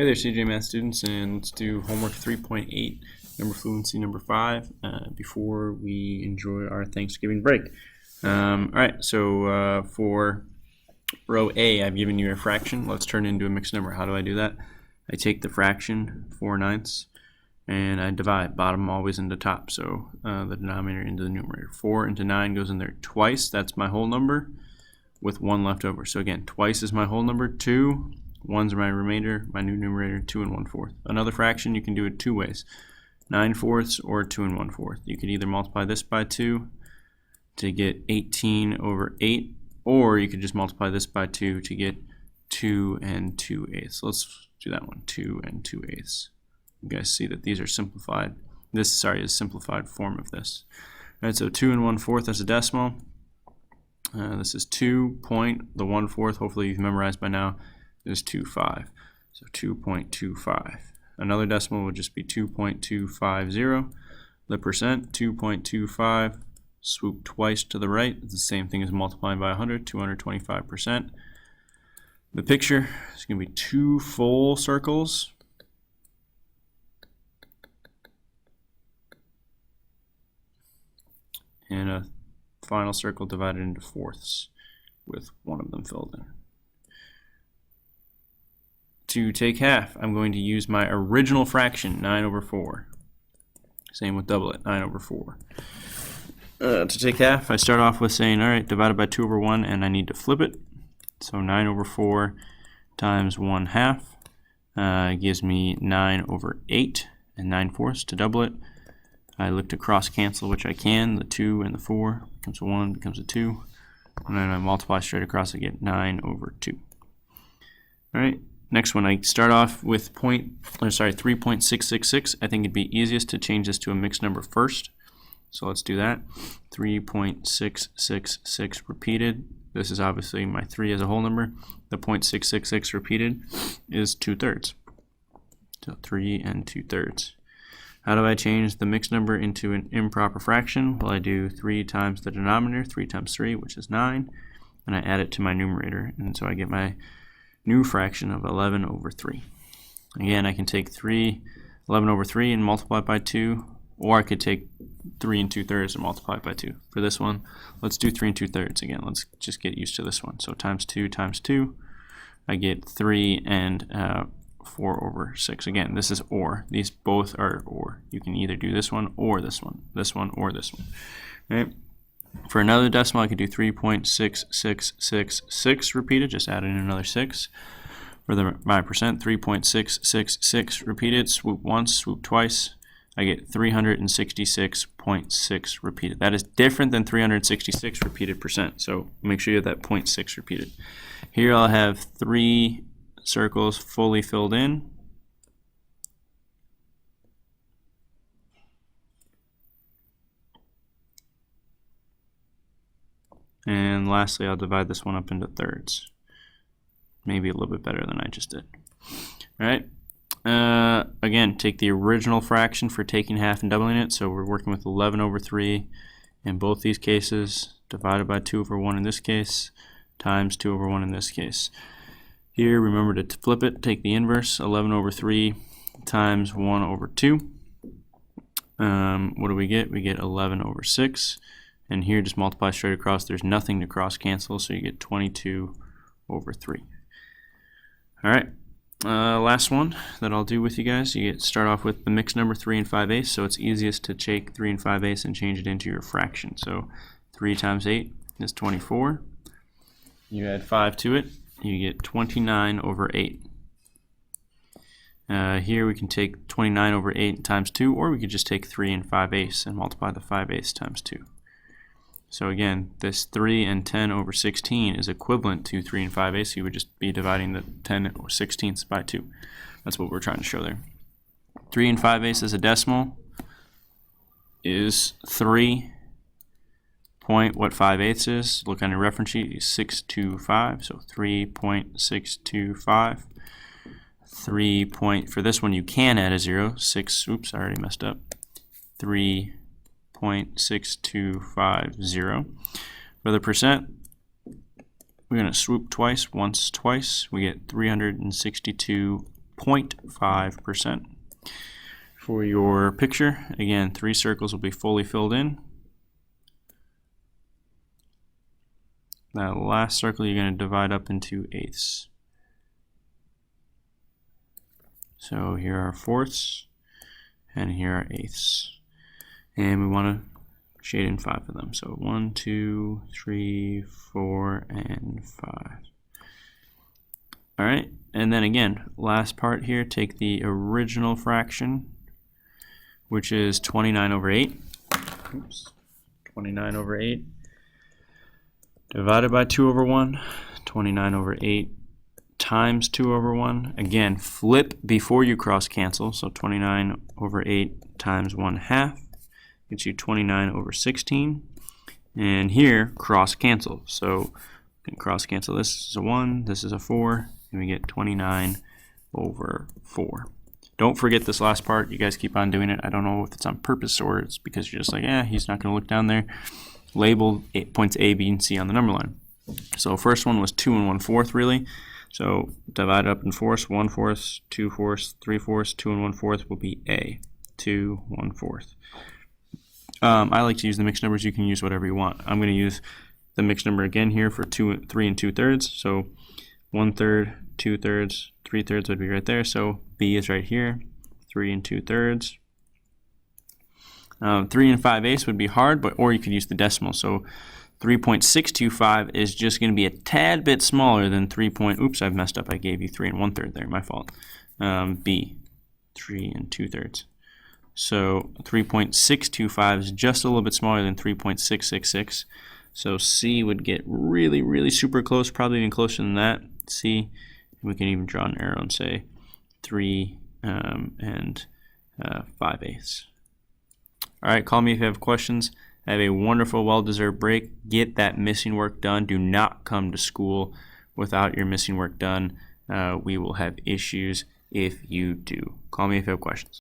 Hey there, CJ Math students, and let's do homework 3.8, number fluency number 5, before we enjoy our Thanksgiving break. Alright, so for row A, I've given you a fraction. Let's turn it into a mixed number. How do I do that? I take the fraction, 4/9, and I divide bottom always into top, so the denominator into the numerator. 4 into 9 goes in there twice. That's my whole number with 1 left over. So again, twice is my whole number, 2. 1's my remainder, my new numerator, 2 1/4. Another fraction, you can do it two ways, 9/4 or 2 1/4. You could either multiply this by 2 to get 18/8, or you could just multiply this by 2 to get 2 2/8. Let's do that one, 2 2/8. You guys see that these are simplified. This, is a simplified form of this. All right, so 2 1/4, that's a decimal. This is 2 point, the 1/4, hopefully you've memorized by now, is 25. So 2.25. Another decimal would just be 2.250. The percent, 2.25, swoop twice to the right. It's the same thing as multiplying by 100, 225%. The picture is going to be 2 full circles. And a final circle divided into fourths with one of them filled in. To take half, I'm going to use my original fraction, 9/4. Same with double it, 9/4. To take half, I start off with saying, all right, divided by 2/1, and I need to flip it. So 9/4 times 1/2 gives me 9/8 and 9/4. To double it, I look to cross cancel, which I can. The 2 and the 4 becomes a 1, becomes a 2. And then I multiply straight across, I get 9/2. All right. Next one, I start off with 3.666. I think it'd be easiest to change this to a mixed number first. So let's do that. 3.666 repeated. This is obviously my 3 as a whole number. The 0.666 repeated is 2/3. So 3 2/3. How do I change the mixed number into an improper fraction? Well, I do 3 times the denominator, 3 times 3, which is 9, and I add it to my numerator. And so I get my new fraction of 11/3. Again, I can take 11/3 and multiply it by 2, or I could take 3 2/3 and multiply it by 2. For this one, let's do 3 2/3 again. Let's just get used to this one. So times 2, I get 3 4/6. Again, this is or. These both are or. You can either do this one or this one, this one or this one. All right. For another decimal, I could do 3.6666 repeated, just add in another 6. For my percent, 3.666 repeated, swoop once, swoop twice, I get 366.6 repeated. That is different than 366 repeated percent, so make sure you have that 0.6 repeated. Here I'll have 3 circles fully filled in. And lastly, I'll divide this one up into thirds. Maybe a little bit better than I just did. All right. Again, take the original fraction for taking half and doubling it. So we're working with 11/3 in both these cases, divided by 2/1 in this case, times 2/1 in this case. Here, remember to flip it, take the inverse, 11/3 times 1/2. What do we get? We get 11/6. And here, just multiply straight across. There's nothing to cross cancel, so you get 22/3. All right, last one that I'll do with you guys. You start off with the mixed number 3 5/8, so it's easiest to take 3 5/8 and change it into your fraction. So 3 times 8 is 24. You add 5 to it, you get 29/8. Here we can take 29/8 times 2, or we could just take 3 5/8 and multiply the 5/8 times 2. So again, this 3 10/16 is equivalent to 3 5/8, so you would just be dividing the 10/16 by 2. That's what we're trying to show there. 3 5/8 as a decimal is 3 point, what 5/8 is, look on your reference sheet, is 625, so 3.625. 3 point, for this one you can add a 0, 6, oops, I already messed up, 3.6250. For the percent, we're going to swoop twice, once, twice. We get 362 0.5%. For your picture, again, 3 circles will be fully filled in. That last circle you're going to divide up into eighths. So here are fourths, and here are eighths. And we want to shade in 5 of them. So 1, 2, 3, 4, and 5. All right, and then again, last part here, take the original fraction, which is 29 over 8. Oops, 29 over 8 divided by 2 over 1, 29 over 8 times 2 over 1. Again, flip before you cross cancel, so 29 over 8 times 1/2 gets you 29 over 16. And here, cross cancel. So you can cross cancel. This is a 1, this is a 4, and we get 29 over 4. Don't forget this last part. You guys keep on doing it. I don't know if it's on purpose or it's because you're just like, he's not going to look down there. Label points A, B, and C on the number line. So first one was 2 1/4 really. So divide up in fourths, 1/4, 2/4, 3/4, 2 1/4 will be A, 2 1/4. I like to use the mixed numbers. You can use whatever you want. I'm going to use the mixed number again here for 3 2/3. So 1/3, 2/3, 3/3 would be right there. So B is right here, 3 2/3. 3 5/8 would be hard, or you could use the decimal. So 3.625 is just going to be a tad bit smaller than 3. Oops, I've messed up. I gave you 3 1/3 there. My fault. B, 3 2/3. So 3.625 is just a little bit smaller than 3.666. So C would get really, really super close, probably even closer than that. C, we can even draw an arrow and say 3 5/8. All right, call me if you have questions. Have a wonderful, well-deserved break. Get that missing work done. Do not come to school without your missing work done. We will have issues if you do. Call me if you have questions.